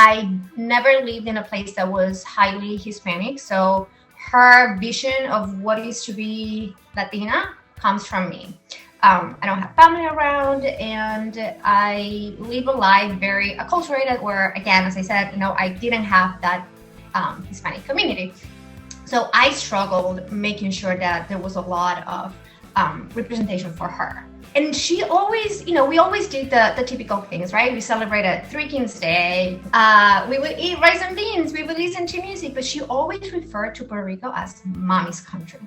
I never lived in a place that was highly Hispanic. So her vision of what is to be Latina comes from me. I don't have family around, and I live a life very acculturated where, again, as I said, I didn't have that Hispanic community. So I struggled making sure that there was a lot of representation for her. And she always, we always did the typical things, right? We celebrated Three Kings Day. We would eat rice and beans. We would listen to music. But she always referred to Puerto Rico as mommy's country.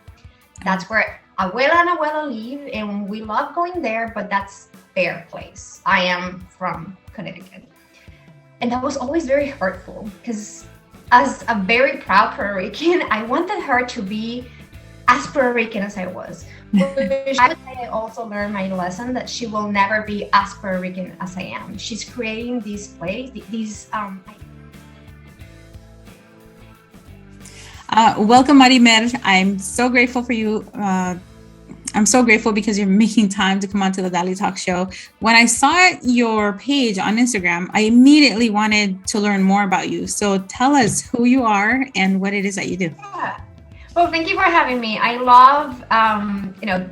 That's where abuela and abuela live, and we love going there, but that's their place. I am from Connecticut. And that was always very hurtful because as a very proud Puerto Rican, I wanted her to be as Puerto Rican as I was. Which I would say I also learned my lesson that she will never be as Puerto Rican as I am. She's creating these plays, welcome, Marimer. I'm so grateful for you. I'm so grateful because you're making time to come onto the Dalitalks show. When I saw your page on Instagram, I immediately wanted to learn more about you. So tell us who you are and what it is that you do. Yeah. Well, thank you for having me. I love,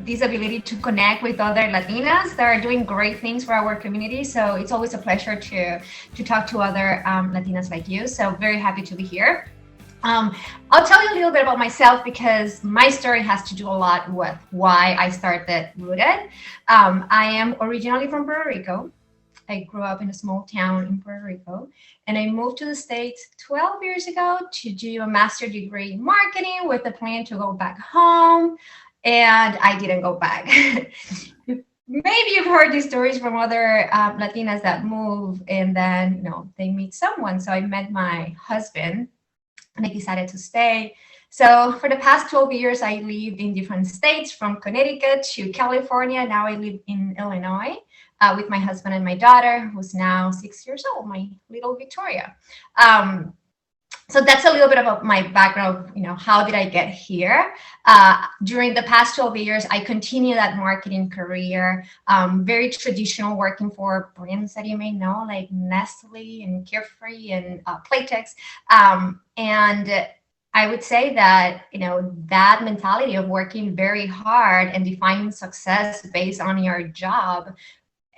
this ability to connect with other Latinas that are doing great things for our community. So it's always a pleasure to talk to other Latinas like you. So very happy to be here. I'll tell you a little bit about myself because my story has to do a lot with why I started Rooted. I am originally from Puerto Rico. I grew up in a small town in Puerto Rico, and I moved to the States 12 years ago to do a master's degree in marketing with a plan to go back home, and I didn't go back. Maybe you've heard these stories from other Latinas that move and then, they meet someone. So I met my husband, and I decided to stay. So for the past 12 years, I lived in different states, from Connecticut to California. Now I live in Illinois with my husband and my daughter, who's now 6 years old, my little Victoria. So that's a little bit about my background, how did I get here? During the past 12 years, I continued that marketing career, very traditional, working for brands that you may know, like Nestle and Carefree and Playtex. And I would say that, that mentality of working very hard and defining success based on your job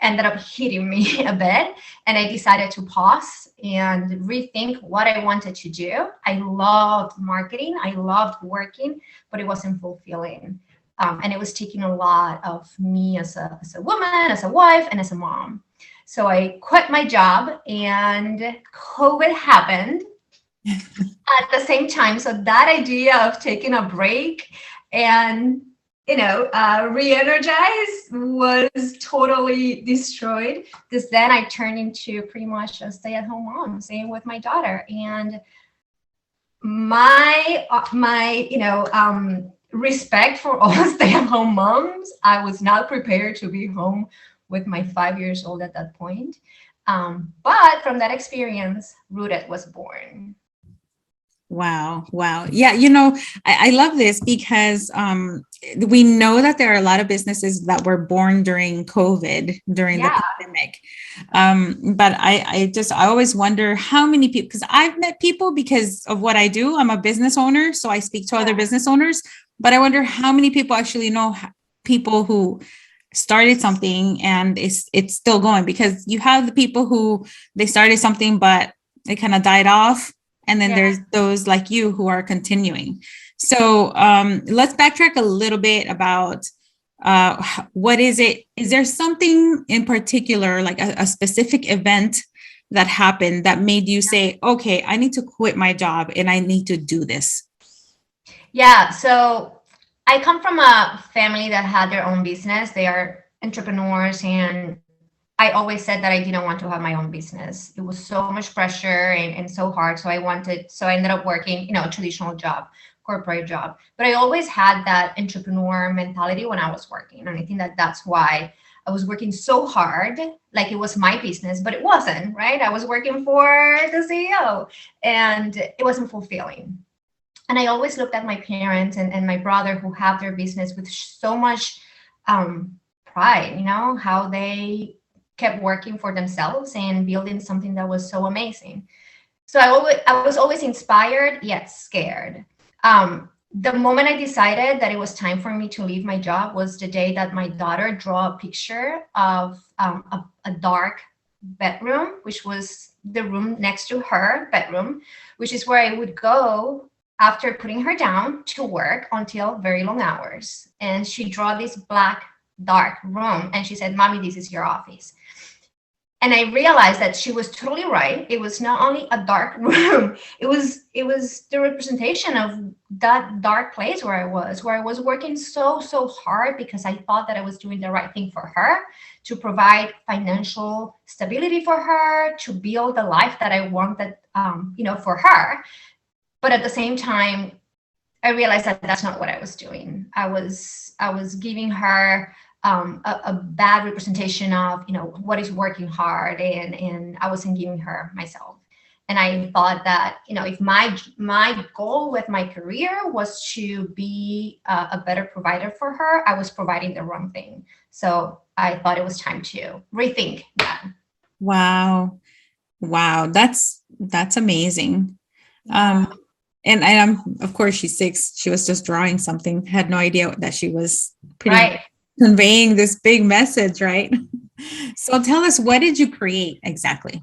ended up hitting me a bit, and I decided to pause and rethink what I wanted to do. I loved marketing, I loved working, but it wasn't fulfilling. And it was taking a lot of me as a woman, as a wife, and as a mom. So I quit my job, and COVID happened at the same time. So that idea of taking a break and re-energize was totally destroyed, because then I turned into pretty much a stay-at-home mom, staying with my daughter. And my respect for all stay-at-home moms, I was not prepared to be home with my 5 years old at that point. But from that experience, Rooted was born. Wow. Yeah, I love this because we know that there are a lot of businesses that were born during COVID, during the pandemic. But I always wonder how many people, because I've met people because of what I do. I'm a business owner, so I speak to other business owners, but I wonder how many people actually know people who started something and it's still going, because you have the people who they started something, but they kind of died off. And then there's those like you who are continuing. So let's backtrack a little bit about what is it? Is there something in particular, like a specific event that happened that made you say, okay, I need to quit my job and I need to do this? Yeah. So I come from a family that had their own business. They are entrepreneurs, and I always said that I didn't want to have my own business. It was so much pressure and so hard. So I ended up working, a traditional job, corporate job. But I always had that entrepreneur mentality when I was working. And I think that that's why I was working so hard, like it was my business, but it wasn't, right? I was working for the CEO, and it wasn't fulfilling. And I always looked at my parents and my brother, who have their business, with so much pride, how they kept working for themselves and building something that was so amazing. So I was always inspired yet scared. The moment I decided that it was time for me to leave my job was the day that my daughter drew a picture of a dark bedroom, which was the room next to her bedroom, which is where I would go after putting her down to work until very long hours. And she drew this black, dark room, and she said, "Mommy, this is your office." And I realized that she was totally right. It was not only a dark room, it was the representation of that dark place where I was working so hard because I thought that I was doing the right thing for her, to provide financial stability for her, to build the life that I wanted, for her. But at the same time, I realized that that's not what I was doing. I was giving her a bad representation of what is working hard, and I wasn't giving her myself. And I thought that if my goal with my career was to be a better provider for her, I was providing the wrong thing. So I thought it was time to rethink that. Wow. Wow. That's amazing. And of course she's 6. She was just drawing something, had no idea that she was pretty Right. conveying this big message, right? So tell us, what did you create exactly?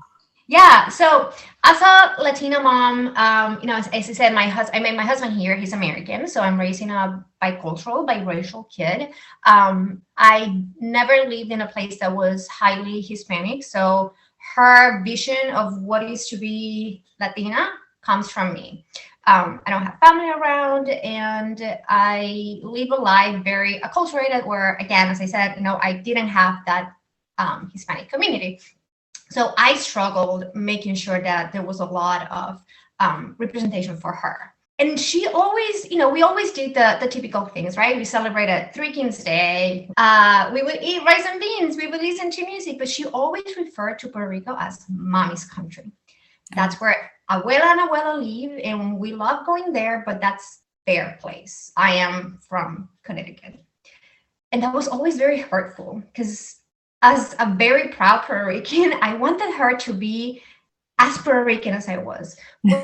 Yeah. So as a Latina mom, as I said, I met my husband here. He's American, so I'm raising a bicultural, biracial kid. I never lived in a place that was highly Hispanic, so her vision of what is to be Latina comes from me. I don't have family around, and I live a life very acculturated, where, again, as I said, I didn't have that Hispanic community. So I struggled making sure that there was a lot of representation for her. And she always, we always did the typical things, right? We celebrated Three Kings Day. We would eat rice and beans. We would listen to music. But she always referred to Puerto Rico as mommy's country. That's where abuela and abuela live, and we love going there, but that's their place. I am from Connecticut. And that was always very hurtful, because as a very proud Puerto Rican, I wanted her to be as Puerto Rican as I was. Which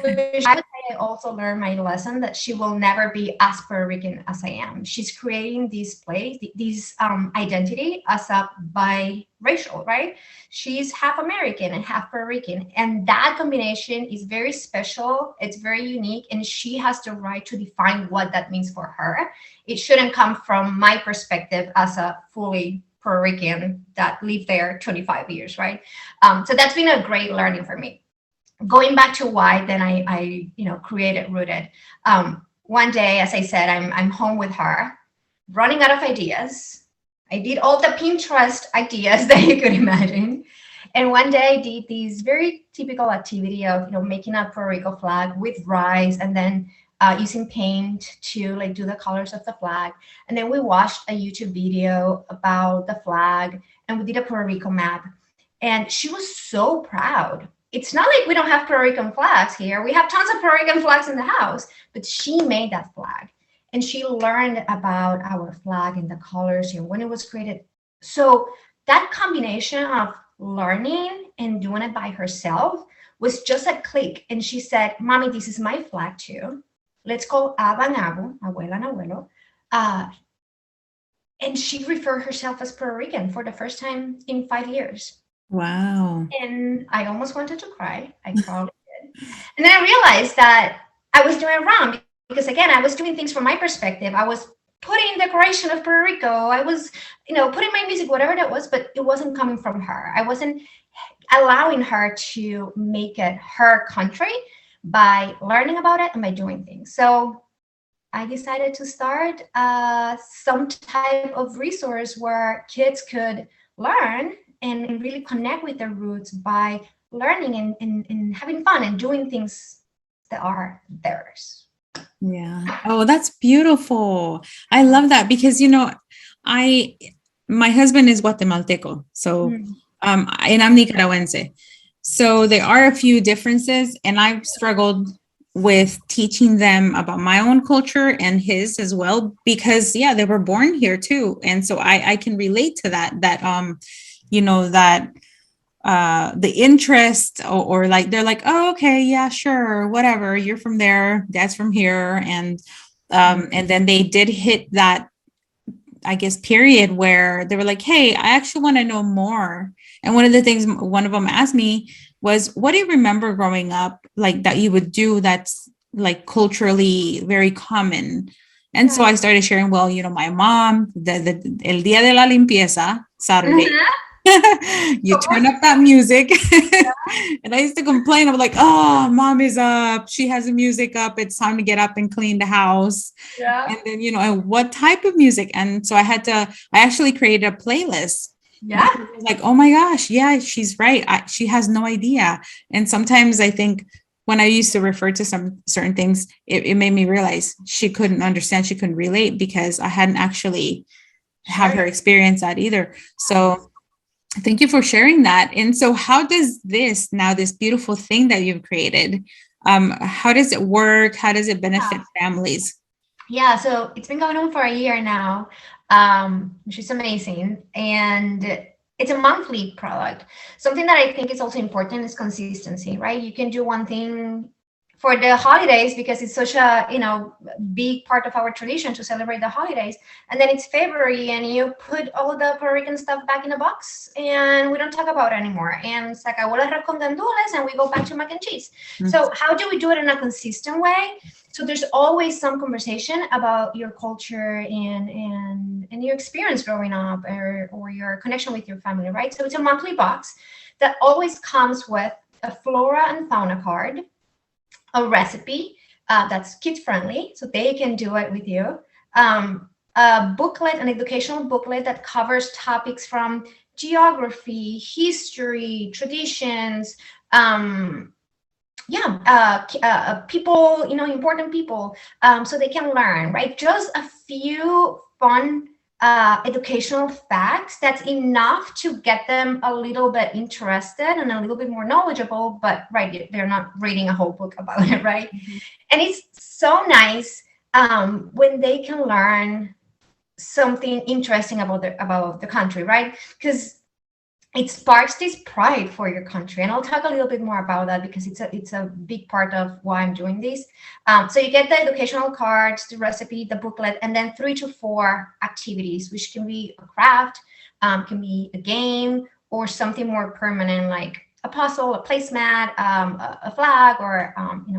I would say I also learned my lesson that she will never be as Puerto Rican as I am. She's creating this place, this identity as a biracial, right? She's half American and half Puerto Rican. And that combination is very special. It's very unique. And she has the right to define what that means for her. It shouldn't come from my perspective as a fully Puerto Rican that lived there 25 years, right? So that's been a great learning for me. Going back to why then I created Rooted. One day, as I said, I'm home with her, running out of ideas. I did all the Pinterest ideas that you could imagine. And one day I did this very typical activity of making a Puerto Rico flag with rice, and then using paint to do the colors of the flag. And then we watched a YouTube video about the flag, and we did a Puerto Rico map. And she was so proud. It's not like we don't have Puerto Rican flags here. We have tons of Puerto Rican flags in the house, but she made that flag. And she learned about our flag and the colors and when it was created. So that combination of learning and doing it by herself was just a click. And she said, "Mommy, this is my flag too. Let's go Aba and Abu, abuela and abuelo." And she referred herself as Puerto Rican for the first time in 5 years. Wow. And I almost wanted to cry. I probably did. And then I realized that I was doing it wrong, because, again, I was doing things from my perspective. I was putting decoration of Puerto Rico. I was, putting my music, whatever that was, but it wasn't coming from her. I wasn't allowing her to make it her country by learning about it and by doing things. So I decided to start some type of resource where kids could learn and really connect with their roots by learning and having fun and doing things that are theirs. Yeah. Oh, that's beautiful. I love that, because, my husband is Guatemalteco. So, and I'm Nicaraguense. So there are a few differences, and I've struggled with teaching them about my own culture and his as well, because they were born here too. And so I can relate to that the interest, or like they're like, oh, okay, yeah, sure, whatever, you're from there, dad's from here. And then they did hit that, I guess, period where they were like, hey, I actually want to know more. And one of the things one of them asked me was, what do you remember growing up like that you would do that's like culturally very common? And so I started sharing, well, my mom, el día de la limpieza, Saturday, you turn up that music. And I used to complain. I was like, oh, mom is up. She has the music up. It's time to get up and clean the house. Yeah. And then, and what type of music? And so I actually created a playlist. Yeah. I was like, oh my gosh, yeah, she's right. She has no idea. And sometimes I think when I used to refer to some certain things, it made me realize she couldn't understand, she couldn't relate, because I hadn't actually have her experience that either. So thank you for sharing that. And so how does this beautiful thing that you've created, how does it work? How does it benefit families? Yeah, so it's been going on for a year now, which is amazing. And it's a monthly product. Something that I think is also important is consistency, right? You can do one thing for the holidays because it's such a big part of our tradition to celebrate the holidays, and then it's February and you put all the Puerto Rican stuff back in a box and we don't talk about it anymore, and it's like abuela con gandules and we go back to mac and cheese. So how do we do it in a consistent way? So there's always some conversation about your culture and your experience growing up, or your connection with your family, right? So it's a monthly box that always comes with a flora and fauna card, a recipe that's kids friendly, so they can do it with you. A booklet, an educational booklet that covers topics from geography, history, traditions, people, important people, so they can learn, right? Just a few fun educational facts that's enough to get them a little bit interested and a little bit more knowledgeable, but right, they're not reading a whole book about it, right? And it's so nice when they can learn something interesting about the country, right? Because it sparks this pride for your country, and I'll talk a little bit more about that because it's a big part of why I'm doing this. So you get the educational cards, the recipe, the booklet, and then 3 to 4 activities, which can be a craft, can be a game, or something more permanent like a puzzle, a placemat, a flag, or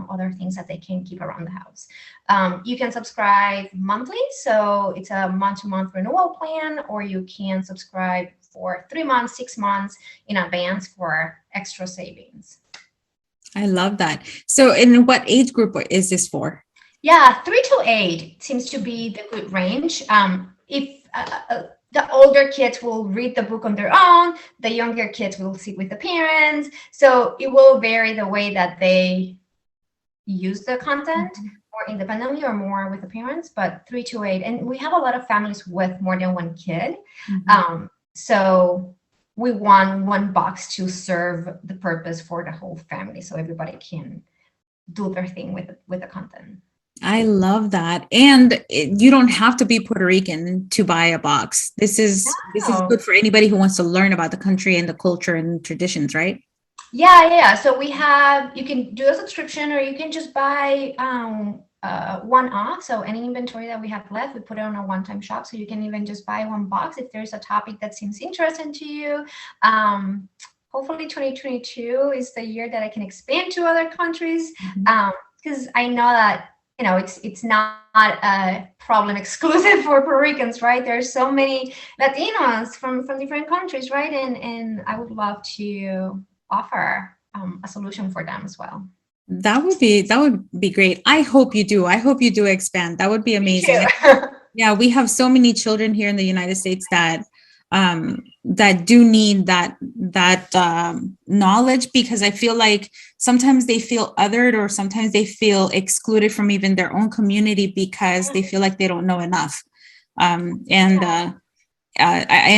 other things that they can keep around the house. You can subscribe monthly, so it's a month-to-month renewal plan, or you can subscribe for 3 months, 6 months in advance for extra savings. I love that. So in what age group is this for? Yeah, 3 to 8 seems to be the good range. If the older kids will read the book on their own, the younger kids will sit with the parents. So it will vary the way that they use the content, more independently or more with the parents, but 3 to 8. And we have a lot of families with more than one kid. So we want one box to serve the purpose for the whole family, so everybody can do their thing with the content. I love that. And you don't have to be Puerto Rican to buy a box. This is good for anybody who wants to learn about the country and the culture and traditions, right? Yeah. So you can do a subscription, or you can just buy one off. So any inventory that we have left, we put it on a one-time shop. So you can even just buy one box if there's a topic that seems interesting to you. Hopefully 2022 is the year that I can expand to other countries, because I know that it's not a problem exclusive for Puerto Ricans, right? There's so many Latinos from different countries, right? And I would love to offer a solution for them as well. That would be great. I hope you do expand. That would be amazing. Yeah, we have so many children here in the United States that do need that knowledge, because I feel like sometimes they feel othered, or sometimes they feel excluded from even their own community because they feel like they don't know enough. And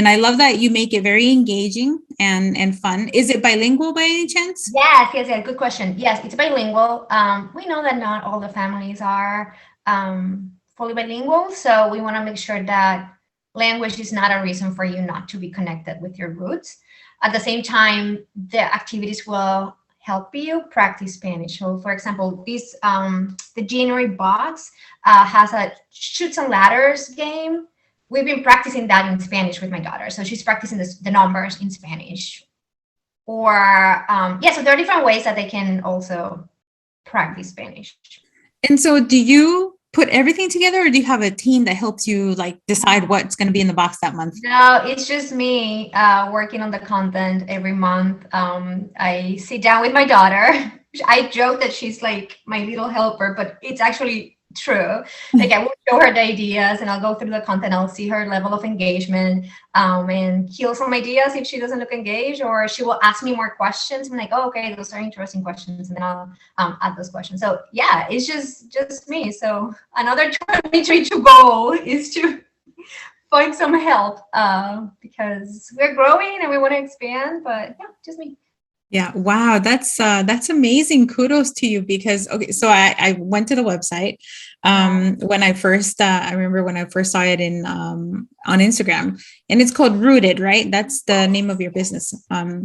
I love that you make it very engaging and fun. Is it bilingual by any chance? Yes. Good question. Yes, it's bilingual. We know that not all the families are fully bilingual, so we want to make sure that language is not a reason for you not to be connected with your roots. at the same time, the activities will help you practice Spanish. So, for example, this the January box has a shoots and ladders game. We've been practicing that in Spanish with my daughter, so she's practicing the numbers in Spanish. Or so there are different ways that they can also practice Spanish. And so do you put everything together, or do you have a team that helps you like decide what's going to be in the box that month? No, it's just me working on the content every month. I sit down with my daughter. I joke that she's like my little helper, but it's actually true. Like I will show her the ideas and I'll go through the content. I'll see her level of engagement and kill some ideas if she doesn't look engaged, or she will ask me more questions. I'm like, oh, okay, those are interesting questions. And then I'll add those questions. So yeah, it's just me. So another 2022 goal is to find some help because we're growing and we want to expand, but yeah, just me. Yeah. Wow. That's amazing. Kudos to you because, okay. So I went to the website, when I first, I remember when I first saw it on Instagram, and it's called Rooted, right? That's the name of your business.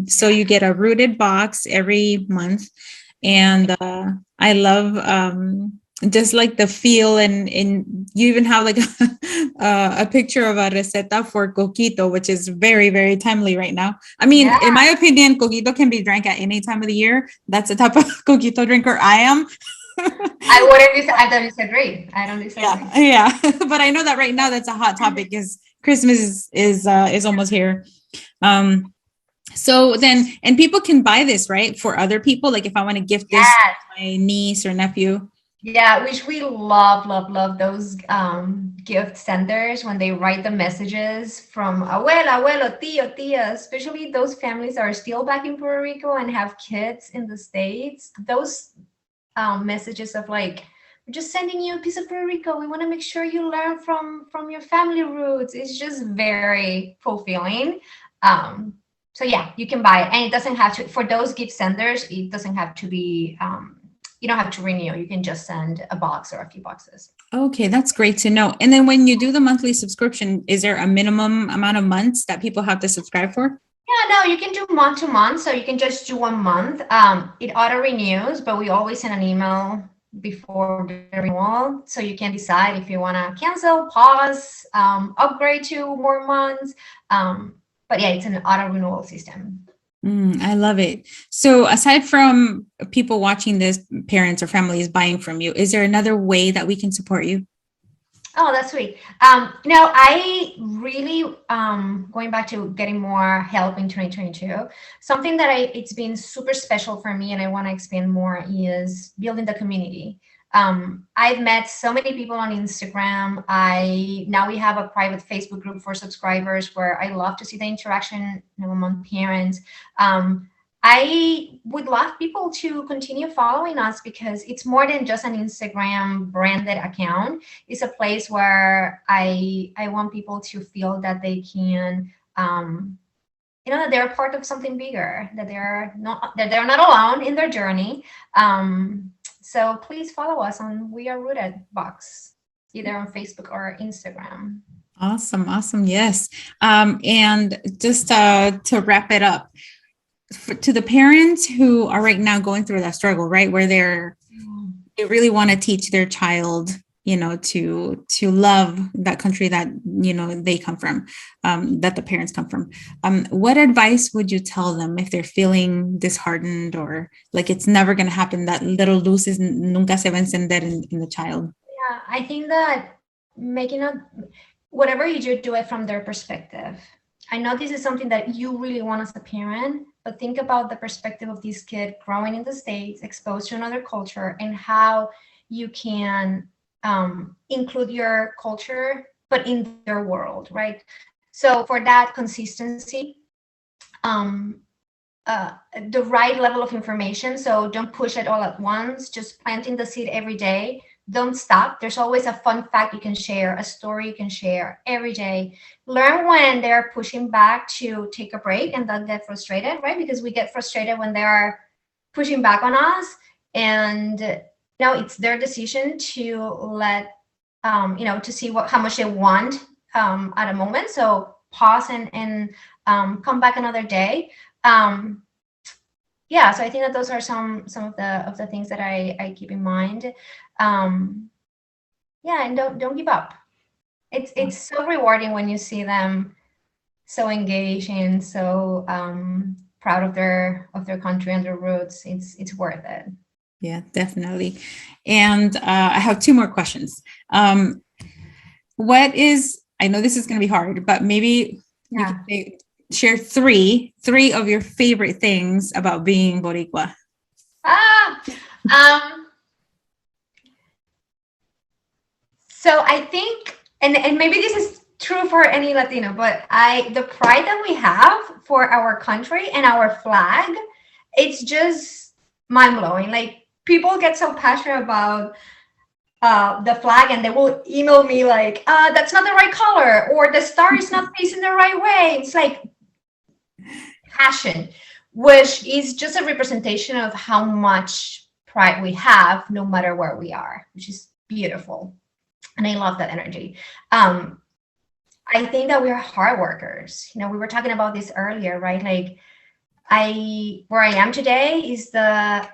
So you get a Rooted box every month, and I love, just like the feel, and you even have like a picture of a receta for coquito, which is very, very timely right now. I mean, in my opinion, coquito can be drank at any time of the year. That's the type of coquito drinker I am. I don't disagree. I don't disagree. Yeah. But I know that right now that's a hot topic because Christmas is almost here. So then, and people can buy this, right? For other people. Like if I want to gift this to my niece or nephew. Yeah, which we love those gift senders when they write the messages from abuela, abuelo, tío, tía, especially those families that are still back in Puerto Rico and have kids in the States. Those messages of like, we're just sending you a piece of Puerto Rico. We want to make sure you learn from your family roots. It's just very fulfilling. So yeah, you can buy it, and it doesn't have to, for those gift senders, it doesn't have to be you don't have to renew. You can just send a box or a few boxes. Okay, that's great to know. And then when you do the monthly subscription, is there a minimum amount of months that people have to subscribe for? Yeah, no, you can do month to month. So you can just do 1 month. It auto renews, but we always send an email before the renewal. So you can decide if you want to cancel, pause, upgrade to more months. But yeah, it's an auto renewal system. I love it. So aside from people watching this, parents or families buying from you, is there another way that we can support you? Oh, that's sweet. I really, going back to getting more help in 2022, something that it's been super special for me and I want to expand more is building the community. I've met so many people on Instagram. Now we have a private Facebook group for subscribers where I love to see the interaction among parents. I would love people to continue following us because it's more than just an Instagram branded account. It's a place where I want people to feel that they can, that they're part of something bigger, that they're not alone in their journey. So please follow us on We Are Rooted box, either on Facebook or Instagram. Awesome. Yes. And just to wrap it up, to the parents who are right now going through that struggle, right, where they really want to teach their child, to love that country that, they come from, that the parents come from. What advice would you tell them if they're feeling disheartened or like it's never going to happen, that little luces nunca se va a encender in the child? Yeah, I think that whatever you do it from their perspective. I know this is something that you really want as a parent, but think about the perspective of this kid growing in the States, exposed to another culture, and how you can include your culture, but in their world, right? So for that consistency, the right level of information. So don't push it all at once, just planting the seed every day. Don't stop. There's always a fun fact you can share, a story you can share every day. Learn when they're pushing back to take a break and don't get frustrated, right? Because we get frustrated when they're pushing back on us. And it's their decision to let, to see how much they want at a moment. So pause and come back another day. Yeah, so I think that those are some of the things that I keep in mind. Yeah, and don't give up. It's so rewarding when you see them so engaged and so proud of their country and their roots. It's worth it. Yeah, definitely. And I have two more questions. What is, I know this is going to be hard, but maybe you can share three of your favorite things about being Boricua. So I think, and maybe this is true for any Latino, but the pride that we have for our country and our flag, it's just mind blowing. Like, people get so passionate about the flag, and they will email me like, that's not the right color, or the star is not facing the right way. It's like passion, which is just a representation of how much pride we have no matter where we are, which is beautiful. And I love that energy. I think that we're hard workers. You know, we were talking about this earlier, right? Like, where I am today is the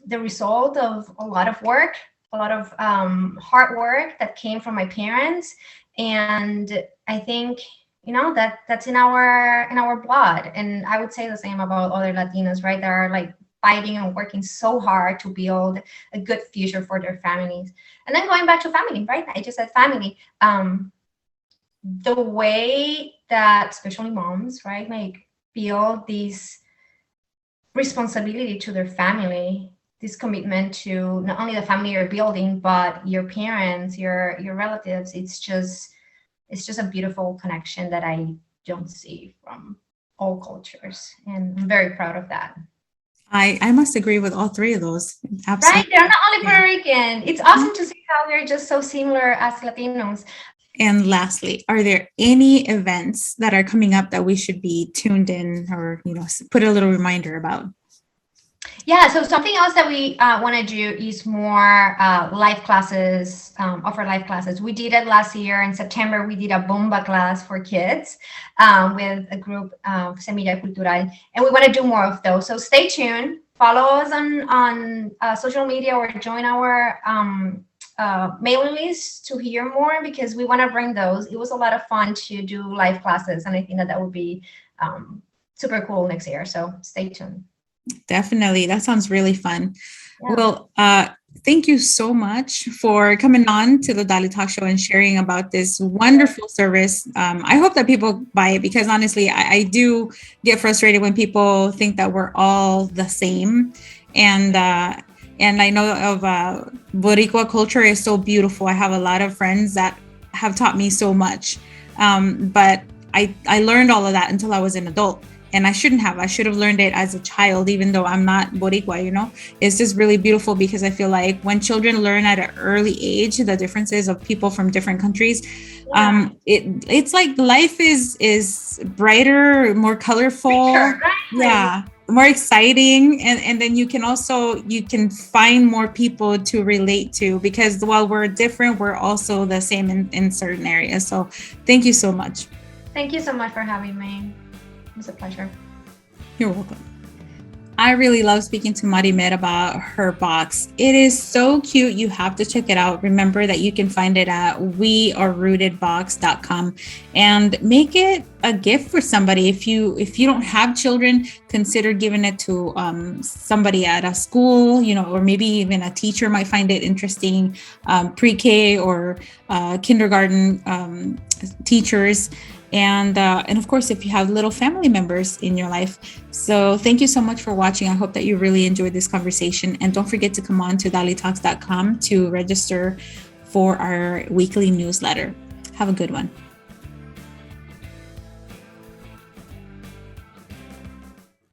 result of a lot of work, a lot of hard work that came from my parents. And I think, you know, that's in our blood. And I would say the same about other Latinos, right? That are like fighting and working so hard to build a good future for their families. And then going back to family, right? I just said family. The way that especially moms, right, like, feel this responsibility to their family, this commitment to not only the family you're building, but your parents, your relatives. It's just a beautiful connection that I don't see from all cultures. And I'm very proud of that. I must agree with all three of those. Absolutely. Right? They're not only Puerto Rican. It's awesome to see how we're just so similar as Latinos. And lastly, are there any events that are coming up that we should be tuned in, or, you know, put a little reminder about? Yeah, so something else that we want to do is more live classes, offer live classes. We did it last year in September. We did a bomba class for kids with a group of Bicultural, and we want to do more of those. So stay tuned. Follow us on social media, or join our mailing list to hear more, because we want to bring those. It was a lot of fun to do live classes, and I think that would be super cool next year. So stay tuned. Definitely. That sounds really fun. Yeah. Well, thank you so much for coming on to the Dalitalks show and sharing about this wonderful service. I hope that people buy it, because honestly, I do get frustrated when people think that we're all the same. And I know of Boricua culture is so beautiful. I have a lot of friends that have taught me so much. But I learned all of that until I was an adult. And I shouldn't have. I should have learned it as a child, even though I'm not Boricua, you know. It's just really beautiful, because I feel like when children learn at an early age the differences of people from different countries, it's like life is brighter, more colorful. Richer, right? Yeah, more exciting. And then you can find more people to relate to, because while we're different, we're also the same in certain areas. So thank you so much. Thank you so much for having me. It was a pleasure. You're welcome. I really love speaking to Marimer about her box. It is so cute. You have to check it out. Remember that you can find it at wearerootedbox.com, and make it a gift for somebody. If you don't have children, consider giving it to somebody at a school, you know, or maybe even a teacher might find it interesting. Pre-K or kindergarten teachers. And of course, if you have little family members in your life. So thank you so much for watching. I hope that you really enjoyed this conversation. And don't forget to come on to Dalitalks.com to register for our weekly newsletter. Have a good one.